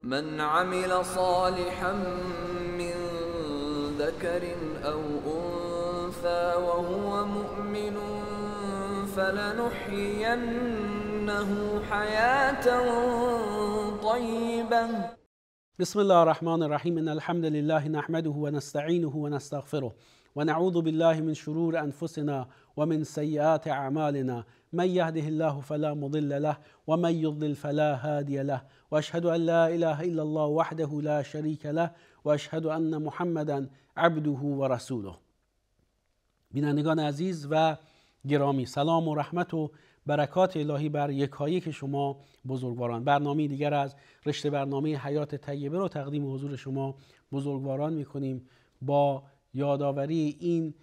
من عمل صالحا من ذكر أو أنثى وهو مؤمن فلنحيينه حياة طيبة. بسم الله الرحمن الرحیم. ان الحمد لله نحمده و نستعینه و نستغفره و نعوذ بالله من شرور انفسنا و من سیئات اعمالنا. من یهده الله فلا مضل له و من یضلل فلا هادی له و اشهد ان لا اله الا الله وحده لا شریک له و اشهد ان محمدا عبده و رسوله. بینندگان عزیز و گرامی، سلام و رحمت و برکات الهی بر یکایک شما بزرگواران. برنامه دیگر از رشته برنامه حیات طیبه رو تقدیم حضور شما بزرگواران میکنیم با یادآوری این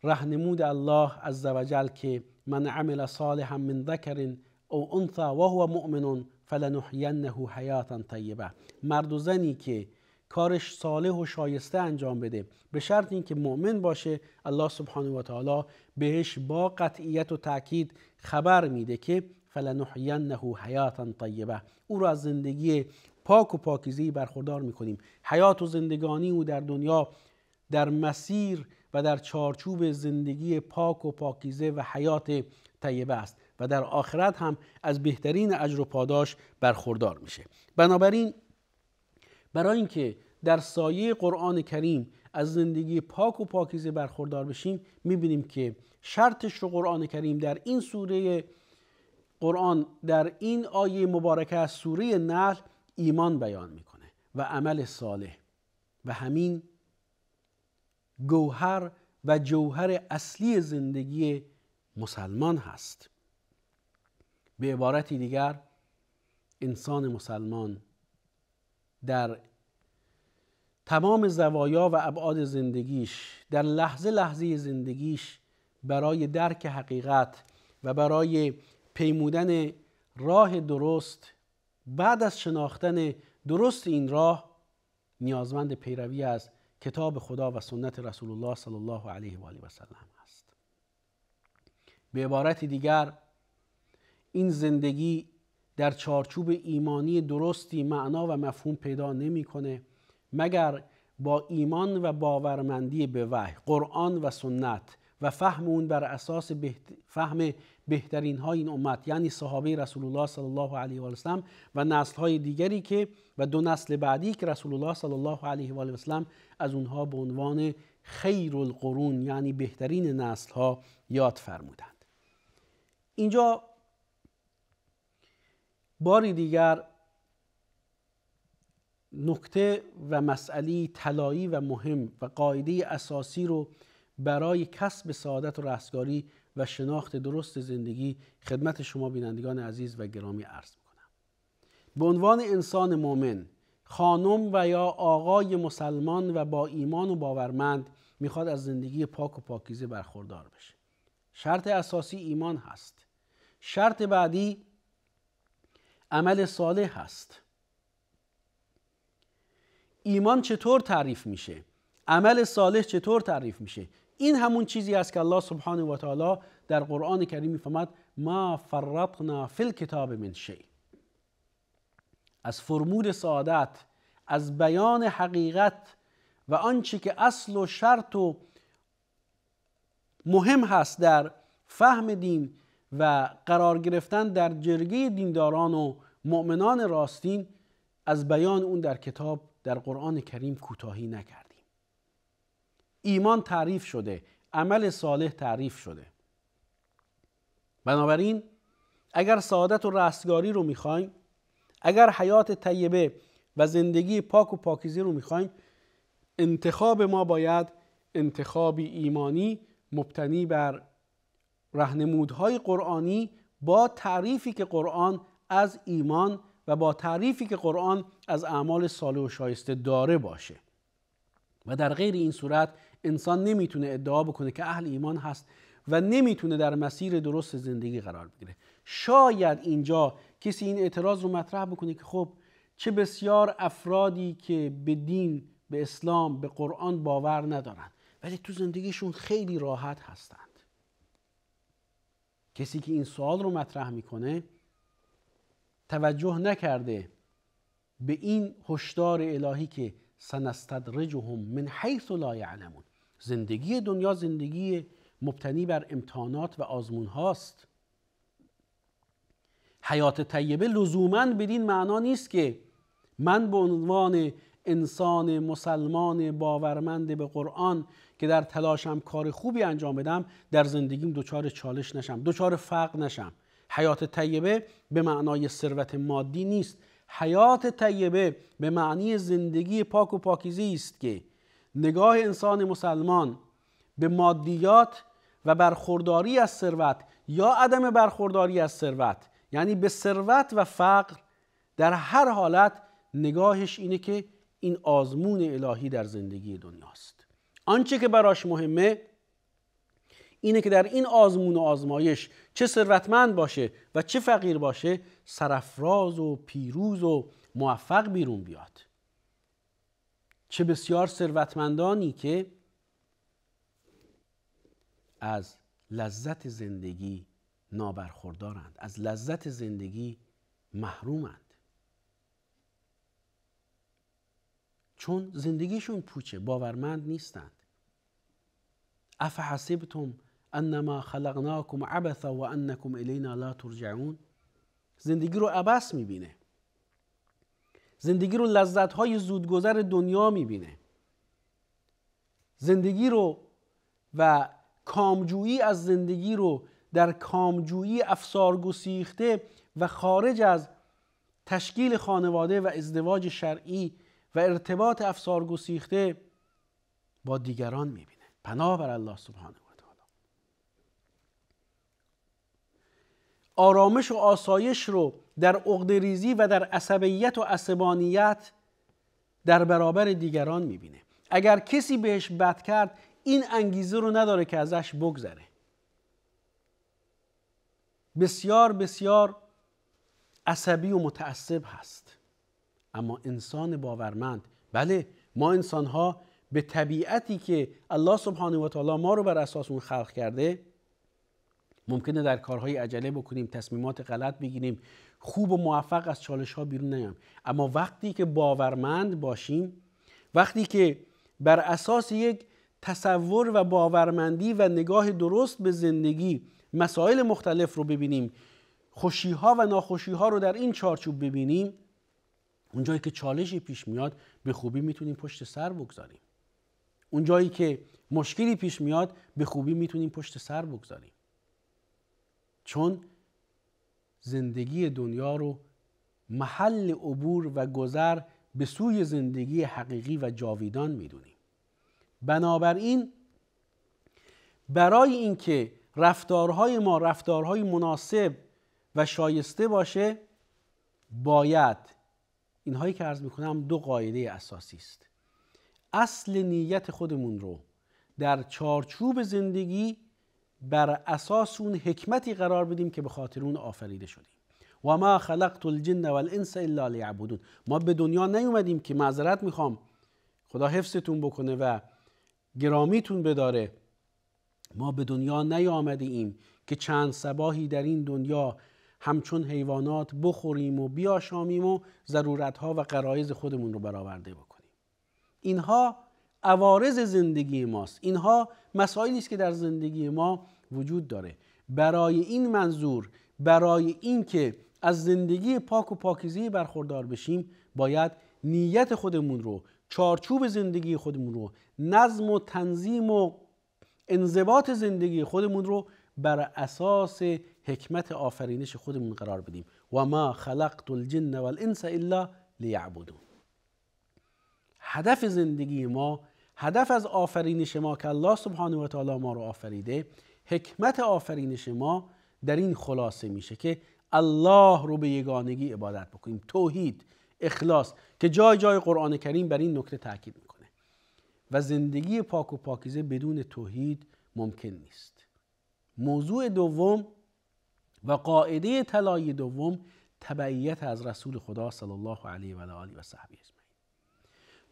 رهنمود الله عزوجل که من عمل صالحا من ذکر او انثى وهو مؤمن فلنحینه حیاتا طیبه. مرد و زنی که کارش صالح و شایسته انجام بده به شرط اینکه مؤمن باشه، الله سبحانه و تعالی بهش با قطعیت و تأکید خبر میده که فلنحینه حیاتا طیبه، او را از زندگی پاک و پاکیزه‌ای برخوردار میکنیم. حیات و زندگانی او در دنیا در مسیر و در چارچوب زندگی پاک و پاکیزه و حیات طیبه است و در آخرت هم از بهترین اجر و پاداش برخوردار میشه. بنابراین برای اینکه در سایه قرآن کریم از زندگی پاک و پاکیزه برخوردار بشیم، میبینیم که شرطش رو قرآن کریم در این سوره قرآن، در این آیه مبارکه از سوره نحل ایمان بیان میکنه و عمل صالح، و همین گوهر و جوهر اصلی زندگی مسلمان هست. به عبارتی دیگر، انسان مسلمان در تمام زوایا و ابعاد زندگیش، در لحظه لحظه زندگیش، برای درک حقیقت و برای پیمودن راه درست، بعد از شناختن درست این راه، نیازمند پیروی از کتاب خدا و سنت رسول الله صلی الله علیه و آله و سلم است. به عبارت دیگر، این زندگی در چارچوب ایمانی درستی معنا و مفهوم پیدا نمی‌کنه مگر با ایمان و باورمندی به وحی، قرآن و سنت و فهم اون بر اساس فهم بهترین های این امت، یعنی صحابه رسول الله صلی الله علیه و سلم و نسل های دیگری که و دو نسل بعدی که رسول الله صلی الله علیه و سلم از اونها به عنوان خیر القرون، یعنی بهترین نسل ها یاد فرمودند. اینجا باری دیگر نکته و مسئله طلایی و مهم و قاعده اساسی رو برای کسب سعادت و رستگاری و شناخت درست زندگی خدمت شما بینندگان عزیز و گرامی عرض میکنم. به عنوان انسان مؤمن، خانم و یا آقای مسلمان و با ایمان و باورمند میخواد از زندگی پاک و پاکیزه برخوردار بشه. شرط اساسی ایمان هست. شرط بعدی عمل صالح هست. ایمان چطور تعریف میشه؟ عمل صالح چطور تعریف میشه؟ این همون چیزی است که الله سبحانه و تعالی در قرآن کریم میفرماد ما فرطنا فی الکتاب من شیء. از فرمود سعادت، از بیان حقیقت و آنچه که اصل و شرط و مهم هست در فهم دین و قرار گرفتن در جرگه دینداران و مؤمنان راستین، از بیان اون در کتاب، در قرآن کریم کوتاهی نکردیم. ایمان تعریف شده، عمل صالح تعریف شده. بنابراین اگر سعادت و رستگاری رو میخوایم، اگر حیات طیبه و زندگی پاک و پاکیزه رو میخوایم، انتخاب ما باید انتخابی ایمانی مبتنی بر راهنمودهای قرآنی با تعریفی که قرآن از ایمان و با تعریفی که قرآن از اعمال صالح و شایسته داره باشه. و در غیر این صورت انسان نمیتونه ادعا بکنه که اهل ایمان هست و نمیتونه در مسیر درست زندگی قرار بگیره. شاید اینجا کسی این اعتراض رو مطرح بکنه که خب چه بسیار افرادی که به دین، به اسلام، به قرآن باور ندارن ولی تو زندگیشون خیلی راحت هستند. کسی که این سوال رو مطرح میکنه توجه نکرده به این هشدار الهی که سنستدرجهم من حیث لا یعلمون. زندگی دنیا زندگی مبتنی بر امتحانات و آزمون هاست. حیات طیبه لزوماً بدین معنا نیست که من به عنوان انسان مسلمان باورمند به قرآن که در تلاشم کار خوبی انجام بدم در زندگیم دچار چالش نشم، دچار فقر نشم. حیات طیبه به معنای ثروت مادی نیست. حیات طیبه به معنی زندگی پاک و پاکیزه است که نگاه انسان مسلمان به مادیات و برخورداری از ثروت یا عدم برخورداری از ثروت، یعنی به ثروت و فقر، در هر حالت نگاهش اینه که این آزمون الهی در زندگی دنیاست. آنچه که براش مهمه اینه که در این آزمون و آزمایش چه ثروتمند باشه و چه فقیر باشه سرفراز و پیروز و موفق بیرون بیاد. چه بسیار ثروتمندانی که از لذت زندگی نابرخوردارند، از لذت زندگی محرومند، چون زندگیشون پوچه، باورمند نیستند. افحسبتم انما خلقناکم عبثا و انکم الینا لا ترجعون. زندگی رو عبث میبینه، زندگی رو لذت‌های زودگذر دنیا میبینه، زندگی رو و کامجویی از زندگی رو در کامجویی افسار گسیخته و خارج از تشکیل خانواده و ازدواج شرعی و ارتباط افسار گسیخته با دیگران میبینه. پناه بر الله سبحانه و تعالی. آرامش و آسایش رو در عقده‌ریزی و در عصبیت و عصبانیت در برابر دیگران میبینه. اگر کسی بهش بد کرد این انگیزه رو نداره که ازش بگذره. بسیار بسیار عصبی و متعصب هست. اما انسان باورمند، بله ما انسان‌ها به طبیعتی که الله سبحانه و تعالی ما رو بر اساس اون خلق کرده ممکنه در کارهای عجله بکنیم، تصمیمات غلط بگیریم، خوب و موفق از چالش‌ها بیرون نیایم. اما وقتی که باورمند باشیم، وقتی که بر اساس یک تصور و باورمندی و نگاه درست به زندگی مسائل مختلف رو ببینیم، خوشی‌ها و ناخوشی‌ها رو در این چارچوب ببینیم، اونجایی که چالشی پیش میاد به خوبی میتونیم پشت سر بگذاریم. اونجایی که مشکلی پیش میاد به خوبی میتونیم پشت سر بگذاریم. چون زندگی دنیا رو محل عبور و گذر به سوی زندگی حقیقی و جاویدان میدونیم. بنابراین برای اینکه رفتارهای ما رفتارهای مناسب و شایسته باشه، باید اینهایی که عرض میکنم دو قاعده اساسی است. اصل نیت خودمون رو در چارچوب زندگی بر اساس اون حکمتی قرار بدیم که به خاطر اون آفریده شدیم. و ما خلقت الجن والانس الا لیعبدون. ما به دنیا نیومدیم که، معذرت میخوام خدا حفظتون بکنه و گرامیتون بداره، ما به دنیا نیامدیم که چند صباحی در این دنیا همچون حیوانات بخوریم و بیاشامیم و ضرورتها و غرایز خودمون رو برآورده بکنیم. اینها عوارض زندگی ماست، اینها مسائلی است که در زندگی ما وجود داره. برای این منظور، برای این که از زندگی پاک و پاکیزه برخوردار بشیم، باید نیت خودمون رو، چارچوب زندگی خودمون رو، نظم و تنظیم و انضباط زندگی خودمون رو بر اساس حکمت آفرینش خودمون قرار بدیم. و ما خلقت الجن والانس الا لیعبدون. هدف زندگی ما، هدف از آفرینش ما که الله سبحانه و تعالی ما رو آفریده، حکمت آفرینش ما در این خلاصه میشه که الله رو به یگانگی عبادت بکنیم. توحید، اخلاص، که جای جای قرآن کریم بر این نکته تاکید میکنه. و زندگی پاک و پاکیزه بدون توحید ممکن نیست. موضوع دوم و قاعده طلایی دوم تبعیت از رسول خدا صلی الله علیه و آله و صحبه اجمعین.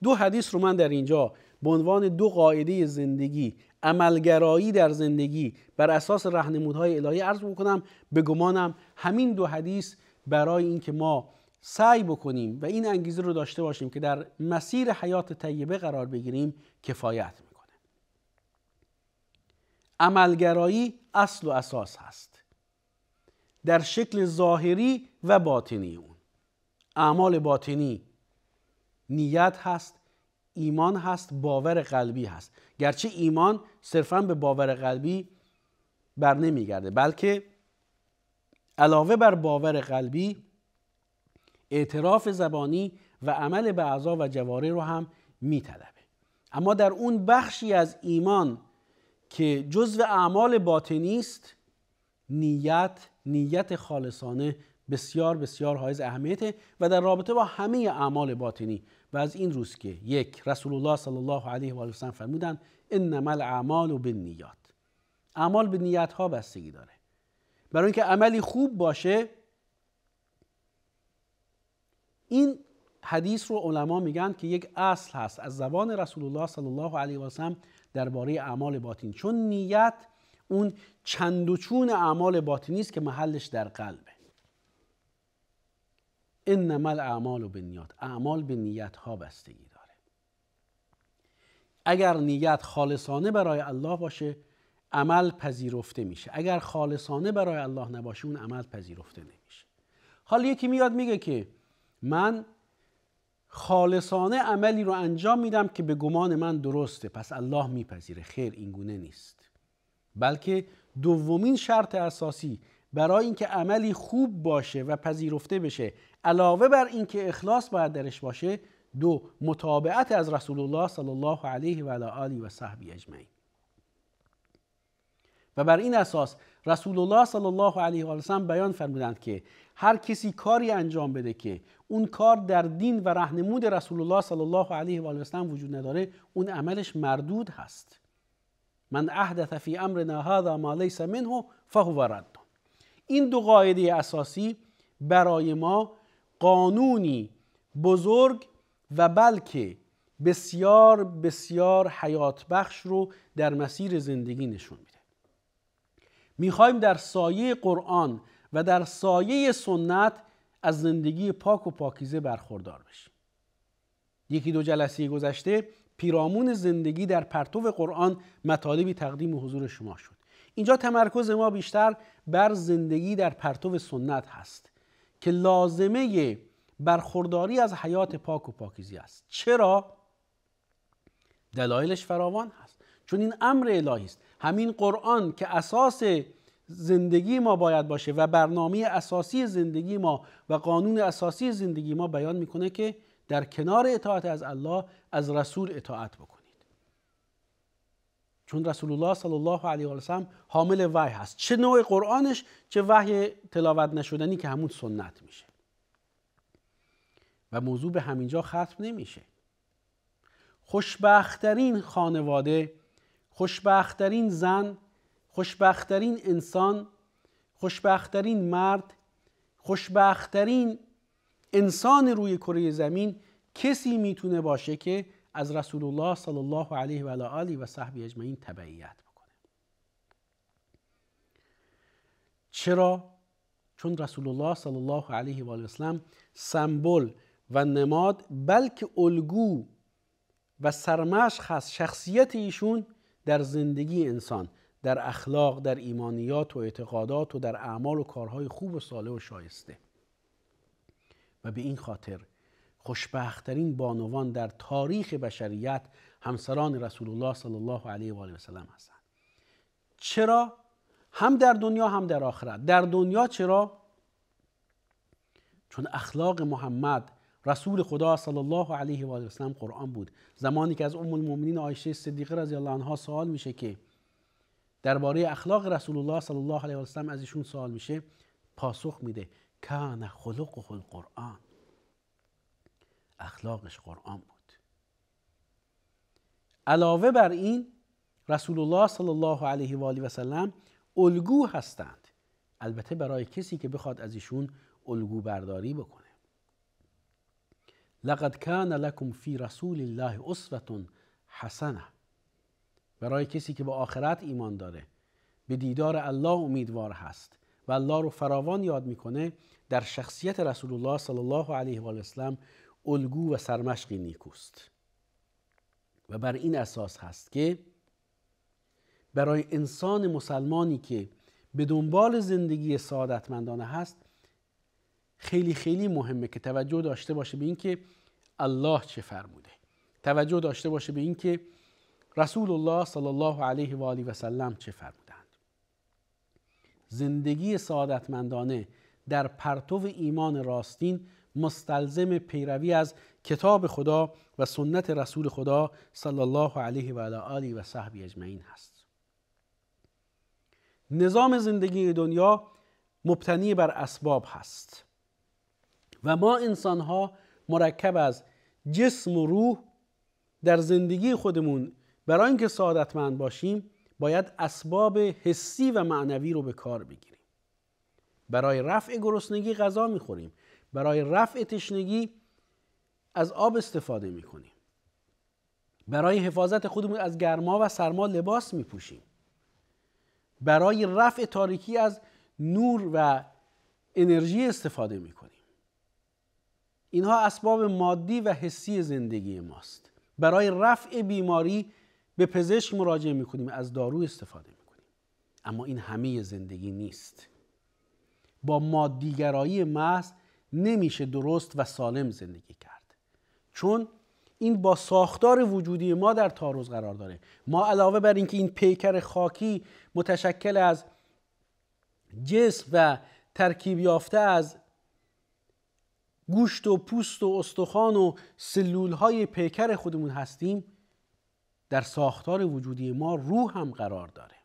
دو حدیث رو من در اینجا به عنوان دو قاعده زندگی، عملگرایی در زندگی بر اساس راهنمودهای الهی عرض میکنم. به گمانم همین دو حدیث برای اینکه ما سعی بکنیم و این انگیزه رو داشته باشیم که در مسیر حیات طیبه قرار بگیریم کفایت میکنه. عملگرایی اصل و اساس هست در شکل ظاهری و باطنی اون. اعمال باطنی نیت هست، ایمان هست، باور قلبی هست. گرچه ایمان صرفاً به باور قلبی بر نمیگرده، بلکه علاوه بر باور قلبی اعتراف زبانی و عمل به اعضا و جوارح رو هم میطلبه. اما در اون بخشی از ایمان که جزو اعمال باطنی است، نیت خالصانه بسیار بسیار حائز اهمیته و در رابطه با همه اعمال باطنی. و از این روست که یک، رسول الله صلی الله علیه و آله و سلم فرمودند انما الاعمال بالنیات. اعمال به نیت ها بستگی داره. برای اینکه عملی خوب باشه، این حدیث رو علما میگن که یک اصل هست از زبان رسول الله صلی الله علیه و سلم درباره اعمال باطنی، چون نیت اون چند و چون اعمال باطنی است که محلش در قلبه. انما الاعمال بالنیات، اعمال به نیت ها بستگی داره. اگر نیت خالصانه برای الله باشه عمل پذیرفته میشه، اگر خالصانه برای الله نباشه اون عمل پذیرفته نمیشه. حالا یکی میاد میگه که من خالصانه عملی رو انجام میدم که به گمان من درسته پس الله میپذیره. خیر، این گونه نیست، بلکه دومین شرط اساسی برای اینکه عملی خوب باشه و پذیرفته بشه، علاوه بر اینکه اخلاص باید درش باشه، دو، متابعت از رسول الله صلی الله علیه و آله و صحبی اجمعین. و بر این اساس رسول الله صلی الله علیه و آله بیان فرمودند که هر کسی کاری انجام بده که اون کار در دین و راهنمود رسول الله صلی الله علیه و آله وجود نداره، اون عملش مردود هست. من احدث فی امرنا هذا ما لیس منه فهو رد. این دو قاعده اساسی برای ما قانونی بزرگ و بلکه بسیار بسیار حیات بخش رو در مسیر زندگی نشون میده. میخوایم در سایه قرآن و در سایه سنت از زندگی پاک و پاکیزه برخوردار بشیم. یکی دو جلسه گذشته پیرامون زندگی در پرتو قرآن مطالبی تقدیم حضور شما شد. اینجا تمرکز ما بیشتر بر زندگی در پرتو سنت هست که لازمه برخورداری از حیات پاک و پاکیزه است. چرا؟ دلایلش فراوان هست. چون این امر الهی است. همین قرآن که اساس زندگی ما باید باشه و برنامه اساسی زندگی ما و قانون اساسی زندگی ما بیان میکنه که در کنار اطاعت از الله از رسول اطاعت بکنید. چون رسول الله صلی الله علیه و آله حامل وحی هست، چه نوع قرآنش چه وحی تلاوت نشدنی که همون سنت میشه. و موضوع به همینجا ختم نمیشه. خوشبخت‌ترین خانواده، خوشبخت‌ترین زن، خوشبخت‌ترین انسان، خوشبخت‌ترین مرد، خوشبخت‌ترین انسان روی کره زمین کسی میتونه باشه که از رسول الله صلی الله علیه و آله و صحبی اجمعین تبعیت بکنه. چرا؟ چون رسول الله صلی الله علیه و آله و سلم سمبل و نماد بلکه الگو و سرمشق هست شخصیت ایشون در زندگی انسان، در اخلاق، در ایمانیات و اعتقادات و در اعمال و کارهای خوب و صالح و شایسته. و به این خاطر خوشبخت‌ترین بانوان در تاریخ بشریت همسران رسول الله صلی الله علیه و آله و سلم هستند. چرا؟ هم در دنیا هم در آخرت. در دنیا چرا؟ چون اخلاق محمد رسول خدا صلی الله علیه و آله و سلم قرآن بود. زمانی که از ام المؤمنین عایشه صدیقه رضی الله عنها سوال میشه که درباره اخلاق رسول الله صلی الله علیه و سلم از ایشون سوال میشه، پاسخ میده کان خلقه القرآن. اخلاقش قرآن بود. علاوه بر این رسول الله صلی الله علیه و آله و سلم الگو هستند، البته برای کسی که بخواد از ایشون الگو برداری بکنه. لقد کان لکم فی رسول الله اسوة حسنه. برای کسی که به آخرت ایمان داره، به دیدار الله امیدوار هست و الله رو فراوان یاد میکنه، در شخصیت رسول الله صلی الله علیه و آله و سلم الگو و سرمشقی نیکوست. و بر این اساس هست که برای انسان مسلمانی که به دنبال زندگی سعادتمندانه هست خیلی خیلی مهمه که توجه داشته باشه به این که الله چه فرموده، توجه داشته باشه به این که رسول الله صلی الله علیه و آله و سلم چه فرمودند. زندگی سعادتمندانه در پرتو ایمان راستین مستلزم پیروی از کتاب خدا و سنت رسول خدا صلی الله علیه و آله و صحبه اجمعین هست. نظام زندگی دنیا مبتنی بر اسباب هست و ما انسان‌ها مرکب از جسم و روح در زندگی خودمون برای اینکه سعادتمند باشیم باید اسباب حسی و معنوی رو به کار بگیریم. برای رفع گرسنگی غذا میخوریم، برای رفع تشنگی از آب استفاده میکنیم، برای حفاظت خودمون از گرما و سرما لباس میپوشیم، برای رفع تاریکی از نور و انرژی استفاده میکنیم. اینها اسباب مادی و حسی زندگی ماست. برای رفع بیماری به پزشک مراجعه میکنیم، از دارو استفاده میکنیم. اما این همه زندگی نیست. با مادیگرایی محض نمیشه درست و سالم زندگی کرد، چون این با ساختار وجودی ما در تعارض قرار داره. ما علاوه بر اینکه این پیکر خاکی متشکل از جسم و ترکیب یافته از گوشت و پوست و استخوان و سلولهای پیکر خودمون هستیم، در ساختار وجودی ما روح هم قرار داره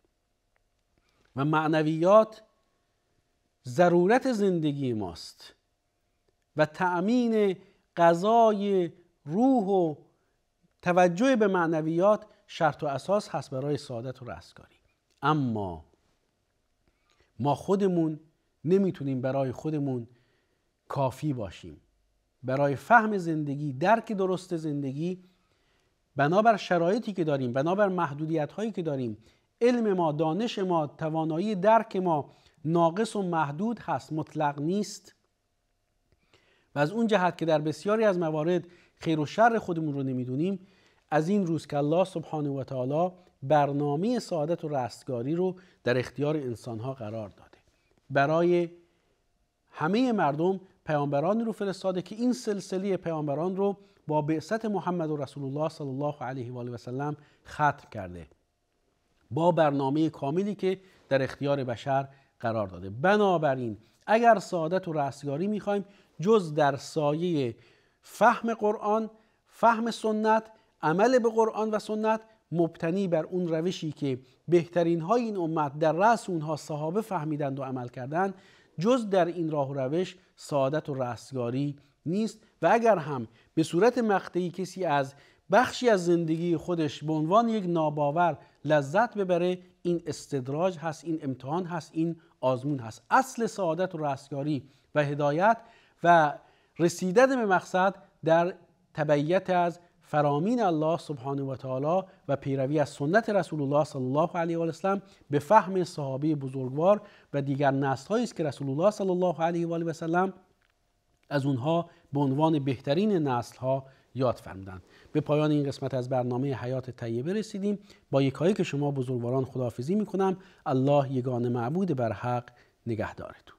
و معنویات ضرورت زندگی ماست و تأمین غذای روح و توجه به معنویات شرط و اساس هست برای سعادت و رستگاری. اما ما خودمون نمیتونیم برای خودمون کافی باشیم. برای فهم زندگی، درک درست زندگی، بنابر شرایطی که داریم، بنابر محدودیت هایی که داریم، علم ما، دانش ما، توانایی درک ما ناقص و محدود هست، مطلق نیست. و از اون جهت که در بسیاری از موارد خیر و شر خودمون رو نمیدونیم، از این روز که الله سبحانه و تعالی برنامه سعادت و رستگاری رو در اختیار انسانها قرار داده. برای همه مردم پیامبرانی رو فرستاده که این سلسله پیامبران رو با بعثت محمد و رسول الله صلی الله علیه و آله و سلم ختم کرده، با برنامه کاملی که در اختیار بشر قرار داده. بنابراین اگر سعادت و رستگاری میخوایم، جز در سایه فهم قرآن، فهم سنت، عمل به قرآن و سنت مبتنی بر اون روشی که بهترین های این امت در رأس اونها صحابه فهمیدند و عمل کردند، جز در این راه و روش سعادت و رستگاری نیست. و اگر هم به صورت مقطعی کسی از بخشی از زندگی خودش به عنوان یک ناباور لذت ببره، این استدراج هست، این امتحان هست، این آزمون هست. اصل سعادت و رستگاری و هدایت و رسیدن به مقصد در تبعیت از فرامین الله سبحانه و تعالی و پیروی از سنت رسول الله صلی الله علیه و آله و سلم به فهم صحابه بزرگوار و دیگر نسل‌هایی است که رسول الله صلی الله علیه و آله و سلم از اونها به عنوان بهترین نسل‌ها یاد فرمودند. به پایان این قسمت از برنامه حیات طیبه رسیدیم. با یکایی که شما بزرگواران خداحافظی می‌کنم. الله یگانه معبود بر حق، نگهدارتون.